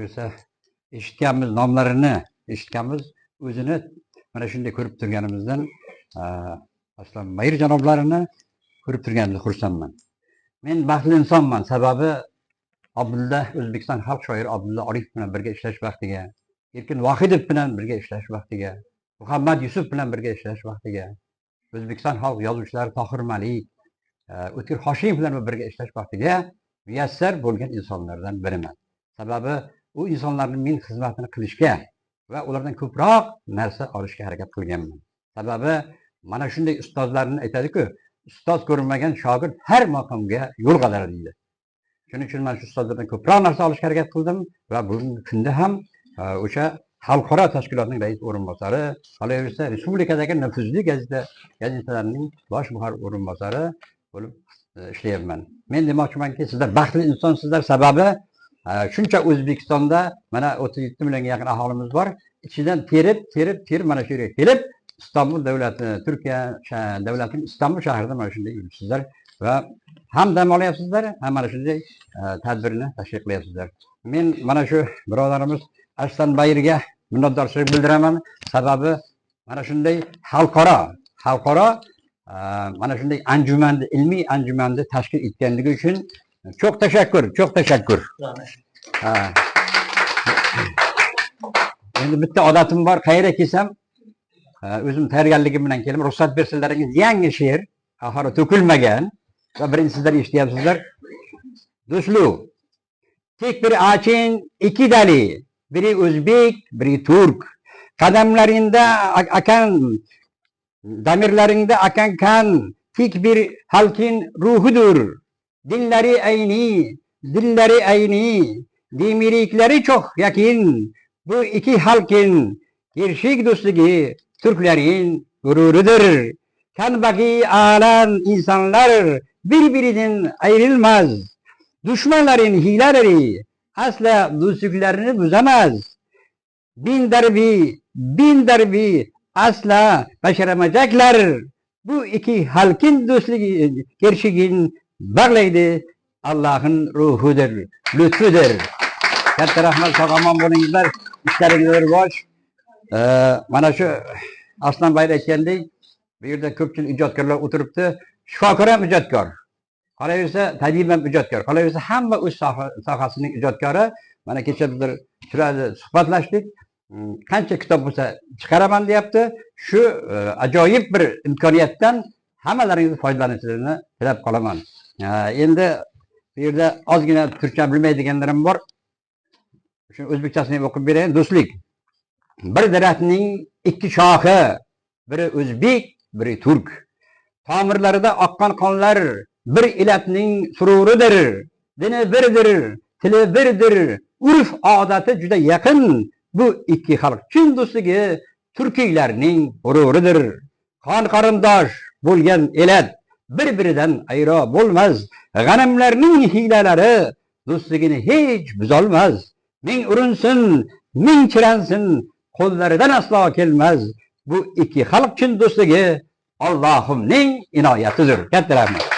Bo'lsa eshitganmiz, nomlarini eshitganmiz, o'zini mana shunday ko'rib turganimizdan Aslan Mayir janoblarini ko'rib turganimizdan xursandman. Men baxtli insonman, sababi Abdulla O'zbekiston xalq shoiri Abdulla Oripov bilan birga ishlash vaqtiga, Erkin Vohidov bilan birga ishlash vaqtiga, Muhammad Yusuf bilan birga ishlash vaqtiga, O'zbekiston xalq yozuvchilari Tohir Malik, O'tkir Hoshimov bilan birga ishlash vaqtiga muyassar bo'lgan insonlardan biriman. Sababi u insonlarning men xizmatini qilishga va ulardan ko'proq narsa olishga harakat qilganman. Sababi mana shunday ustozlarni aytadi-ku, ustoz ko'rmagan shogird har maqomga yo'l qadar deydi. Shuning uchun men shu ustozlardan ko'proq narsa olishga harakat qildim va bugungi kunda ham o'sha xalqaro tashkilotning rais o'rinbosari, qolaversa respublikadagi nufuzli gazetalarning bosh muharrir o'rinbosari bo'lib ishlayapman. Men demoqchimanki, sizlar baxtli insonsizlar, sababi shuncha O'zbekistonda mana 37 millionga yaqin aholimiz bor. İçinden terib mana shu yerga kelib, İstanbul davlati, Turkiya davlatining Istanbul shahrida mana shunday yuribsizlar va ham dam olyapsizlar, ham mana shunday tadbirni tashkil qilyapsizlar. Men mana shu birodarimiz Aslan Mayirga minnatdorchilik bildiraman. Sababi mana shunday xalqaro mana shunday anjumanni, ilmiy anjumanni tashkil etganligi uchun çok teşekkür. Endi bitta odatim bor, qayerga kelsam, o'zim tayyorgarligim bilan kelib, ruxsat bersinlaringiz, yangi she'r, oxiri to'kilmagan va birinchi sizlar eshityapsizlar. Do'stlar, tek bir ağacın iki dali, biri O'zbek, biri Turk. Qadamlaringda akan, damirlaringda akan kan, tek bir halkin ruhudur. Dilleri aynı, demirlikleri çok yakın. Bu iki halkın gerçek dostluğu Türklerin gururudur. Kanbaki alan insanlar birbirinden ayrılmaz. Düşmanların hileleri asla dostluklarını bozamaz. Bin darbi asla başaramayacaklar. Bu iki halkın dostluğu gerçeğin bağlaydı. Allah'ın ruhudur, lütfudur. Katta rahmat, sog' omon bo'lingizlar, ishlaringizlar bosh. Mana shu Aslan Mayir aytgandek, bu yerda ko'pchilik ijodkorlar o'tiribdi. Shifokor ham ijodkor. Qolaversa, tabib ham ijodkor. Qolaversa, hamma o'z sohasining ijodkori. Mana kecha bizlar turadi, suhbatlashdik. Qancha kitob bo'lsa chiqaraman deyapti. Shu ajoyib bir imkoniyatdan hammalaringiz foydalanishingizni tilab qolaman. Endi bu yerda ozgina turkcha bilmaydiganlarim bor. Şu O'zbekchasini o'qib berayin. Do'stlik. Bir daraxtning ikki shoxi, biri O'zbek, biri Turk. Tomirlarida oqqan qonlar bir elatning sururidir. Dini birdir, tili birdir. Urf odati juda yaqin. Bu ikki xalq chin do'stligi turkiylarning g'ururidir. Qon qarindosh bo'lgan elat bir-biridan ayro bo'lmaz. G'animlarning hiylalari do'stligini hech buzolmaz. Ming urinsin, ming chiransin, qo'llaridan aslo kelmez. Bu iki xalq chin do'stligi Allohimning inoyatidir. Katta rahmat.